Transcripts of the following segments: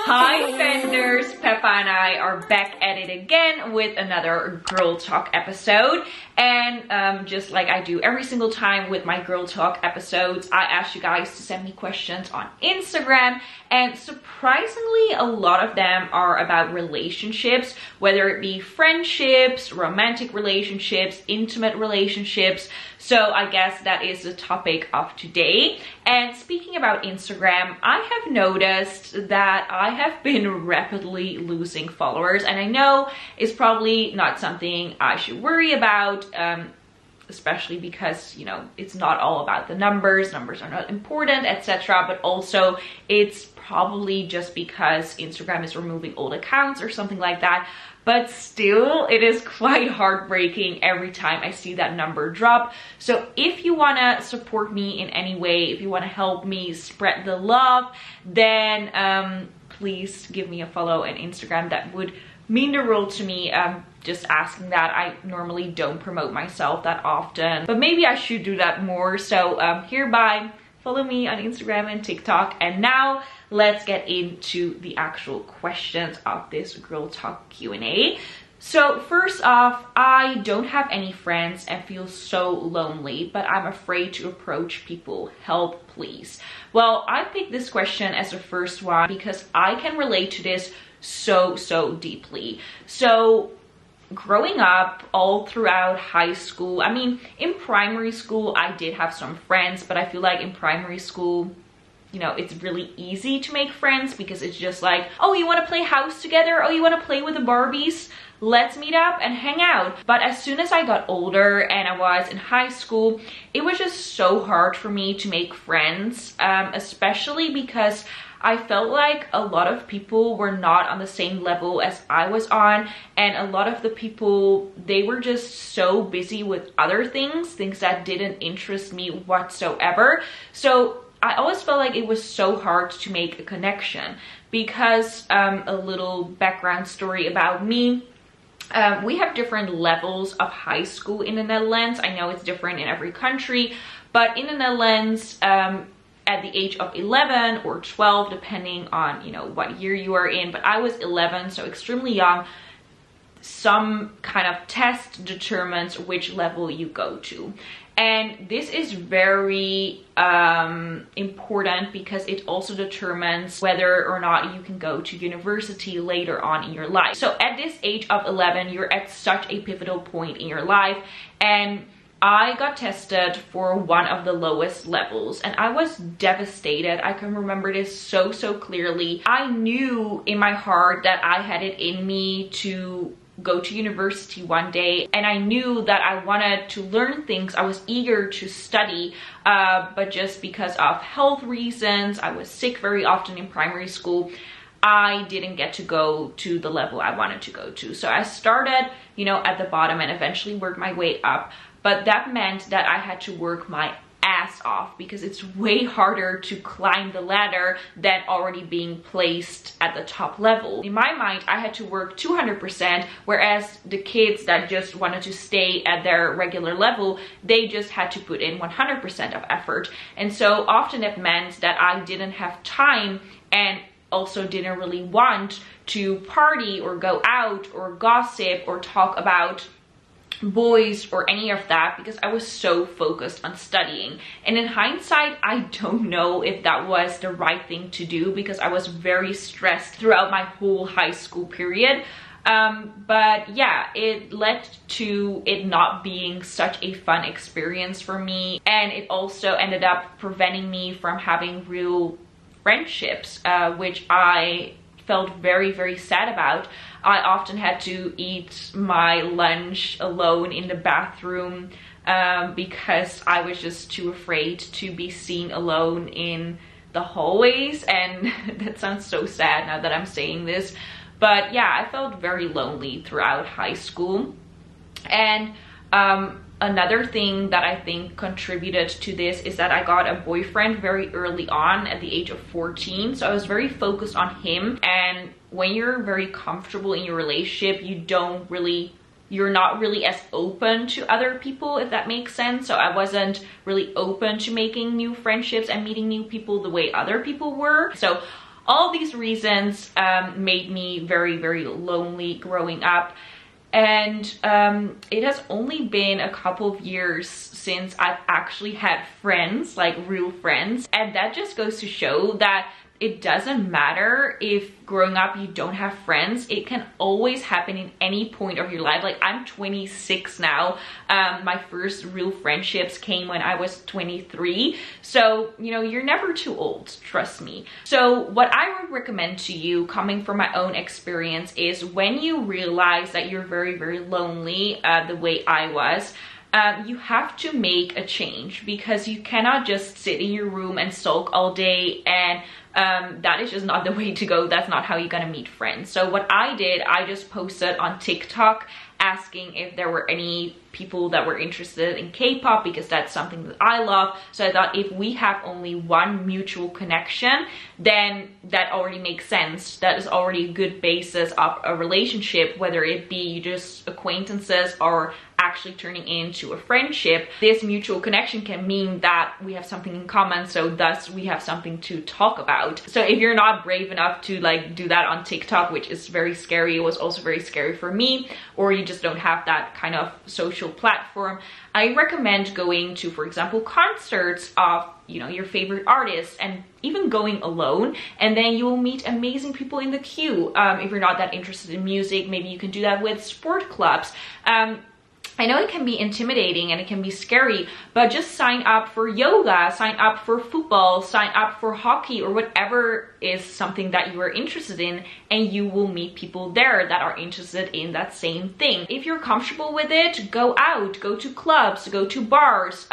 Hi Fenders, Peppa and I are back at it again with another Girl Talk episode. And just like I do every single time with my Girl Talk episodes, I ask you guys to send me questions on Instagram. And surprisingly, a lot of them are about relationships, whether it be friendships, romantic relationships, intimate relationships. So I guess that is the topic of today. And speaking about Instagram, I have noticed that I have been rapidly losing followers. And I know it's probably not something I should worry about, especially because, you know, it's not all about the numbers. Numbers are not important, etc. But also it's probably just because Instagram is removing old accounts or something like that. But still, it is quite heartbreaking every time I see that number drop. So if you want to support me in any way, if you want to help me spread the love, then please give me a follow on Instagram. That would mean the world to me. Just asking that. I normally don't promote myself that often, but maybe I should do that more. So hereby, follow me on Instagram and TikTok. And now let's get into the actual questions of this Girl Talk Q&A. So first off, I don't have any friends and feel so lonely, but I'm afraid to approach people. Help, please. Well, I picked this question as the first one because I can relate to this so deeply. So growing up all throughout high school, I mean, in primary school, I did have some friends, but I feel like in primary school, you know, it's really easy to make friends because it's just like, oh, you want to play house together? Oh, you want to play with the Barbies? Let's meet up and hang out. But as soon as I got older and I was in high school, it was just so hard for me to make friends, especially because I felt like a lot of people were not on the same level as I was on, and a lot of the people, they were just so busy with other things that didn't interest me whatsoever. So I always felt like it was so hard to make a connection because a little background story about me. We have different levels of high school in the Netherlands. I know it's different in every country, but in the Netherlands, at the age of 11 or 12, depending on, you know, what year you are in, but I was 11, so extremely young, some kind of test determines which level you go to. And this is very important because it also determines whether or not you can go to university later on in your life. So at this age of 11, you're at such a pivotal point in your life, and I got tested for one of the lowest levels and I was devastated. I can remember this so clearly. I knew in my heart that I had it in me to go to university one day, and I knew that I wanted to learn things. I was eager to study, but just because of health reasons, I was sick very often in primary school, I didn't get to go to the level I wanted to go to. So I started, you know, at the bottom and eventually worked my way up. But that meant that I had to work my ass off because it's way harder to climb the ladder than already being placed at the top level. In my mind, I had to work 200%, whereas the kids that just wanted to stay at their regular level, they just had to put in 100% of effort. And so often it meant that I didn't have time and also didn't really want to party or go out or gossip or talk about boys or any of that because I was so focused on studying. And in hindsight, I don't know if that was the right thing to do because I was very stressed throughout my whole high school period. But yeah, it led to it not being such a fun experience for me, and it also ended up preventing me from having real friendships, which I felt very sad about. I often had to eat my lunch alone in the bathroom because I was just too afraid to be seen alone in the hallways, and that sounds so sad now that I'm saying this, but yeah, I felt very lonely throughout high school. And another thing that I think contributed to this is that I got a boyfriend very early on at the age of 14. So I was very focused on him. And when you're very comfortable in your relationship, you're not really as open to other people, if that makes sense. So I wasn't really open to making new friendships and meeting new people the way other people were. So all these reasons made me very, very lonely growing up. And it has only been a couple of years since I've actually had friends, like real friends. And that just goes to show that it doesn't matter if growing up you don't have friends. It can always happen in any point of your life. Like, I'm 26 now. My first real friendships came when I was 23. So, you know, you're never too old, trust me. So what I would recommend to you, coming from my own experience, is when you realize that you're very, very lonely, the way I was, you have to make a change, because you cannot just sit in your room and sulk all day, and that is just not the way to go. That's not how you're gonna meet friends. So what I did, I just posted on TikTok asking if there were any people that were interested in K-pop, because that's something that I love. So I thought, if we have only one mutual connection, then that already makes sense. That is already a good basis of a relationship, whether it be just acquaintances or actually turning into a friendship. This mutual connection can mean that we have something in common, so thus we have something to talk about. So if you're not brave enough to like do that on TikTok, which is very scary, it was also very scary for me, or you just don't have that kind of social platform, I recommend going to, for example, concerts of, you know, your favorite artists, and even going alone, and then you will meet amazing people in the queue. If you're not that interested in music, maybe you can do that with sport clubs. I know it can be intimidating and it can be scary, but just sign up for yoga, sign up for football, sign up for hockey, or whatever is something that you are interested in, and you will meet people there that are interested in that same thing. If you're comfortable with it, go out, go to clubs, go to bars,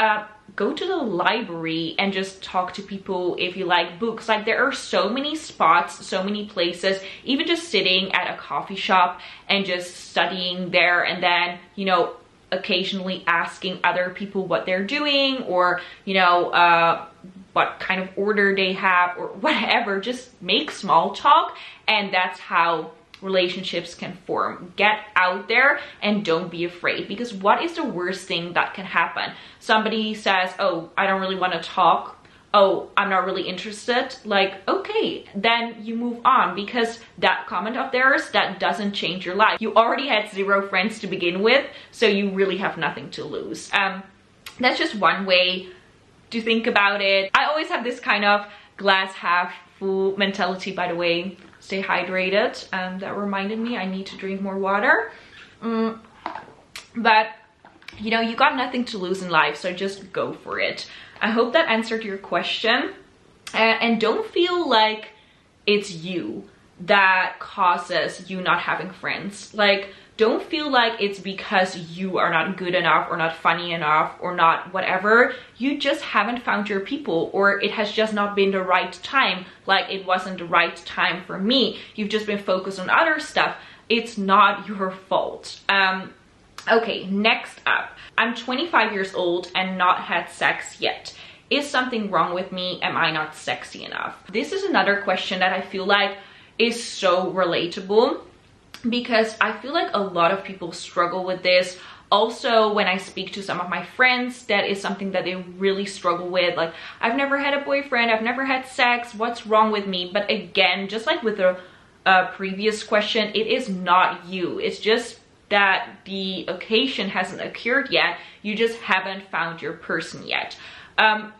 go to the library and just talk to people if you like books. Like, there are so many spots, so many places, even just sitting at a coffee shop and just studying there, and then, you know, occasionally asking other people what they're doing, or, you know, what kind of order they have, or whatever. Just make small talk, and that's how relationships can form. Get out there and don't be afraid, because what is the worst thing that can happen? Somebody says, oh, I don't really want to talk. Oh, I'm not really interested. Like, okay, then you move on, because that comment of theirs, that doesn't change your life. You already had 0 friends to begin with, so you really have nothing to lose. That's just one way to think about it. I always have this kind of glass half full mentality, by the way. Stay hydrated. That reminded me I need to drink more water. But, you know, you got nothing to lose in life, so just go for it. I hope that answered your question. And don't feel like it's you that causes you not having friends. Like, don't feel like it's because you are not good enough, or not funny enough, or not whatever. You just haven't found your people, or it has just not been the right time. Like, it wasn't the right time for me. You've just been focused on other stuff. It's not your fault. Okay, next up. I'm 25 years old and not had sex yet. Is something wrong with me? Am I not sexy enough? This is another question that I feel like is so relatable, because I feel like a lot of people struggle with this. Also, when I speak to some of my friends, that is something that they really struggle with. Like, I've never had a boyfriend, I've never had sex, what's wrong with me? But again, just like with the previous question, it is not you. It's just that the occasion hasn't occurred yet. You just haven't found your person yet.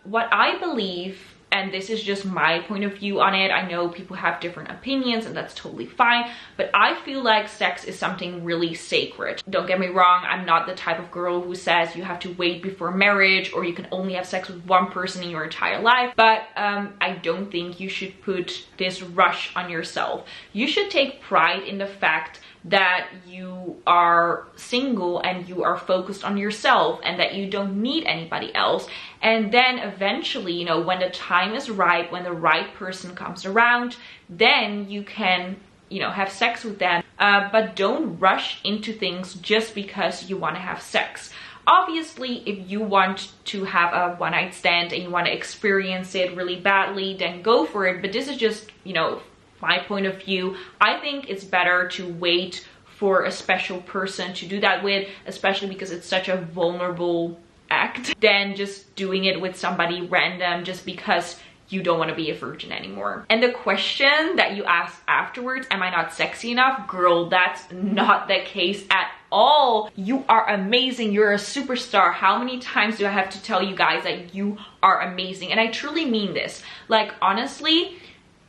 What I believe, and this is just my point of view on it, I know people have different opinions and that's totally fine, but I feel like sex is something really sacred. Don't get me wrong, I'm not the type of girl who says you have to wait before marriage, or you can only have sex with one person in your entire life, but I don't think you should put this rush on yourself. You should take pride in the fact that you are single and you are focused on yourself, and that you don't need anybody else. And then eventually, you know, when the time is right, when the right person comes around, then you can, you know, have sex with them. But don't rush into things just because you want to have sex. Obviously, if you want to have a one-night stand and you want to experience it really badly, then go for it. But this is just, you know, my point of view. I think it's better to wait for a special person to do that with, especially because it's such a vulnerable act, than just doing it with somebody random just because you don't want to be a virgin anymore. And the question that you asked afterwards, am I not sexy enough? Girl, that's not the case at all. You are amazing. You're a superstar. How many times do I have to tell you guys that you are amazing? And I truly mean this. Like, honestly,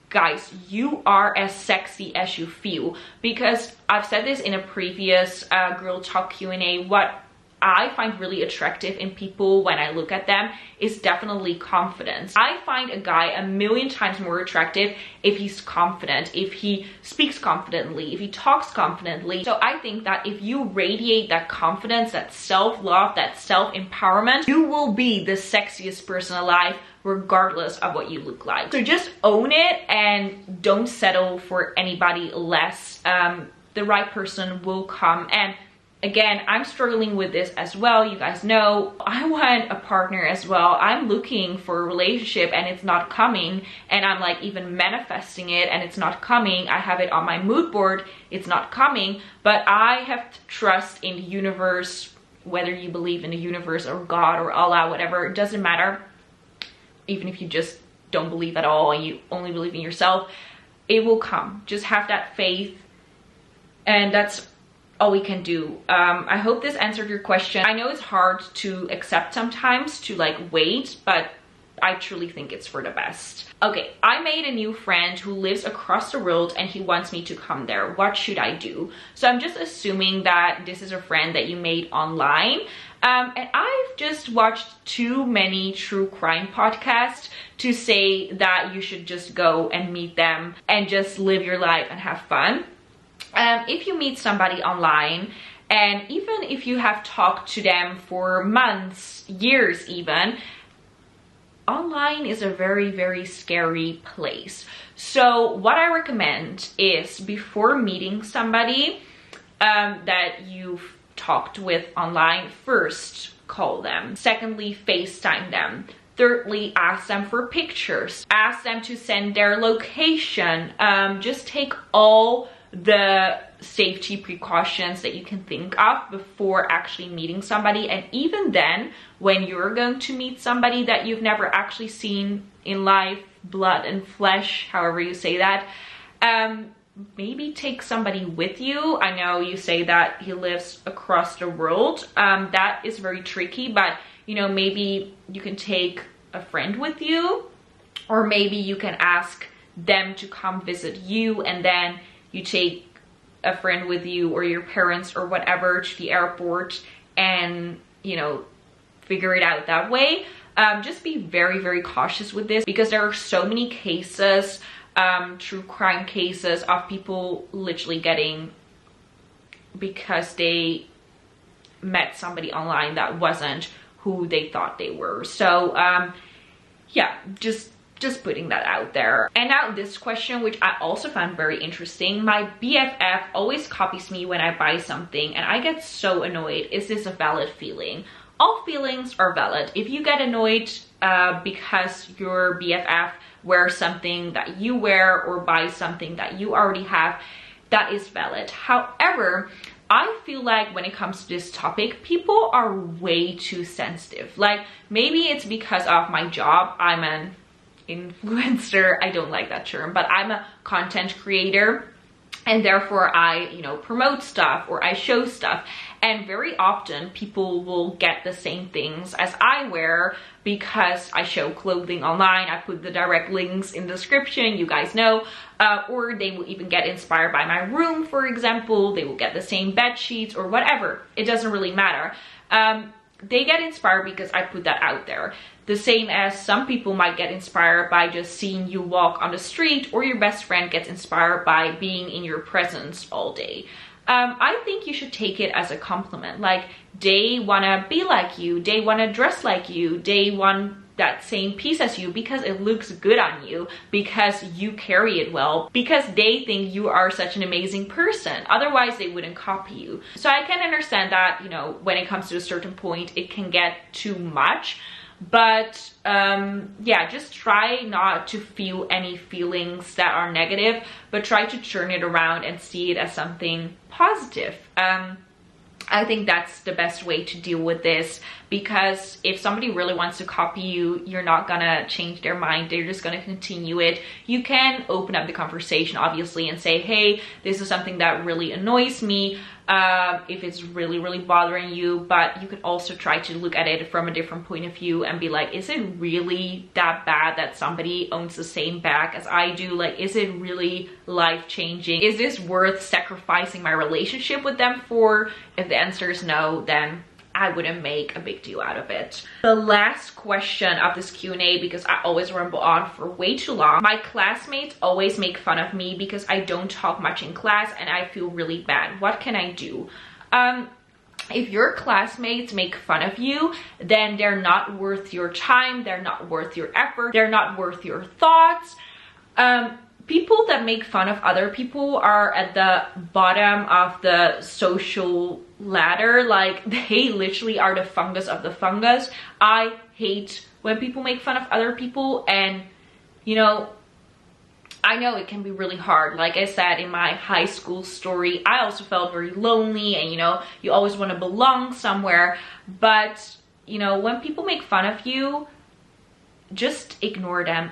guys, you are as sexy as you feel. Because I've said this in a previous Girl Talk Q&A, what I find really attractive in people when I look at them is definitely confidence. I find a guy a million times more attractive if he's confident, if he speaks confidently, if he talks confidently. So I think that if you radiate that confidence, that self-love, that self-empowerment, you will be the sexiest person alive regardless of what you look like. So just own it and don't settle for anybody less. The right person will come. And again, I'm struggling with this as well. You guys know I want a partner as well. I'm looking for a relationship and it's not coming. And I'm like even manifesting it and it's not coming. I have it on my mood board. It's not coming. But I have to trust in the universe, whether you believe in the universe or God or Allah, whatever, it doesn't matter. Even if you just don't believe at all and you only believe in yourself, it will come. Just have that faith. And that's all we can do. I hope this answered your question. I know it's hard to accept sometimes, to like wait, but I truly think it's for the best. Okay, I made a new friend who lives across the world and he wants me to come there. What should I do? So I'm just assuming that this is a friend that you made online. And I've just watched too many true crime podcasts to say that you should just go and meet them and just live your life and have fun. If you meet somebody online, and even if you have talked to them for months, years even, online is a very, very scary place. So what I recommend is before meeting somebody that you've talked with online, first call them. Secondly, FaceTime them. Thirdly, ask them for pictures. Ask them to send their location. Just take all the safety precautions that you can think of before actually meeting somebody. And even then, when you're going to meet somebody that you've never actually seen in life, blood and flesh, however you say that, maybe take somebody with you. I know you say that he lives across the world. That is very tricky, but you know, maybe you can take a friend with you, or maybe you can ask them to come visit you and then you take a friend with you or your parents or whatever to the airport and, you know, figure it out that way. Just be very, very cautious with this because there are so many cases, true crime cases of people literally getting, because they met somebody online that wasn't who they thought they were. So yeah, just putting that out there. And now this question, which I also found very interesting. My BFF always copies me when I buy something and I get so annoyed. Is this a valid feeling? All feelings are valid. If you get annoyed because your BFF wears something that you wear or buys something that you already have, that is valid. However, I feel like when it comes to this topic, people are way too sensitive. Like, maybe it's because of my job. I'm an influencer. I don't like that term, but I'm a content creator. And therefore I, you know, promote stuff or I show stuff. And very often people will get the same things as I wear because I show clothing online. I put the direct links in the description, you guys know. Or they will even get inspired by my room, for example. They will get the same bed sheets or whatever. It doesn't really matter. They get inspired because I put that out there. The same as some people might get inspired by just seeing you walk on the street, or your best friend gets inspired by being in your presence all day. I think you should take it as a compliment. Like, they want to be like you, they want to dress like you, they want that same piece as you because it looks good on you, because you carry it well, because they think you are such an amazing person. Otherwise they wouldn't copy you. So I can understand that, you know, when it comes to a certain point it can get too much, but yeah, just try not to feel any feelings that are negative, but try to turn it around and see it as something positive. I think that's the best way to deal with this. because if somebody really wants to copy you, you're not gonna change their mind. They're just gonna continue it. You can open up the conversation, obviously, and say, hey, this is something that really annoys me, if it's really bothering you. But you can also try to look at it from a different point of view and be like, is it really that bad that somebody owns the same bag as I do? Like, is it really life-changing? Is this worth sacrificing my relationship with them for? If the answer is no, then I wouldn't make a big deal out of it. The last question of this Q&A, because I always ramble on for way too long. My classmates always make fun of me because I don't talk much in class and I feel really bad. What can I do? If your classmates make fun of you, then they're not worth your time, they're not worth your effort, they're not worth your thoughts. People that make fun of other people are at the bottom of the social ladder. Like, they literally are the fungus of the fungus. I hate when people make fun of other people, and you know, I know it can be really hard. Like I said in my high school story, I also felt very lonely, and you know, you always want to belong somewhere. But you know, when people make fun of you, just ignore them,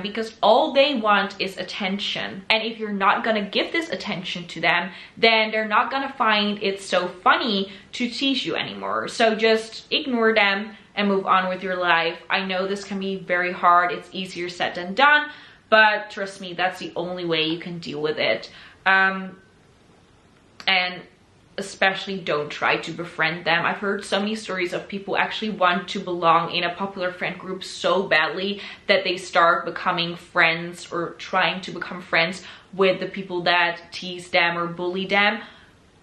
because all they want is attention. And if you're not gonna give this attention to them, then they're not gonna find it so funny to tease you anymore. So just ignore them and move on with your life. I know this can be very hard, it's easier said than done, but trust me, that's the only way you can deal with it. And especially don't try to befriend them. I've heard so many stories of people actually want to belong in a popular friend group so badly that they start becoming friends or trying to become friends with the people that tease them or bully them.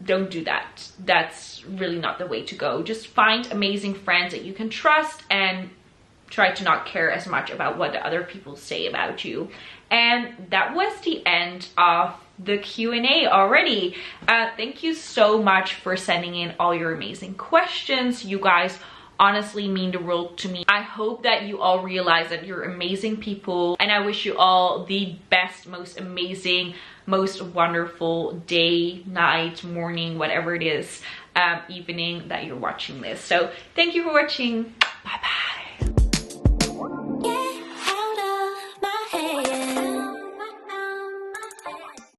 Don't do that. That's really not the way to go. Just find amazing friends that you can trust and try to not care as much about what the other people say about you. And that was the end of the Q&A already. Thank you so much for sending in all your amazing questions. You guys honestly mean the world to me. I hope that you all realize that you're amazing people, and I wish you all the best, most amazing, most wonderful day, night, morning, whatever it is, evening that you're watching this. So thank you for watching. Bye bye.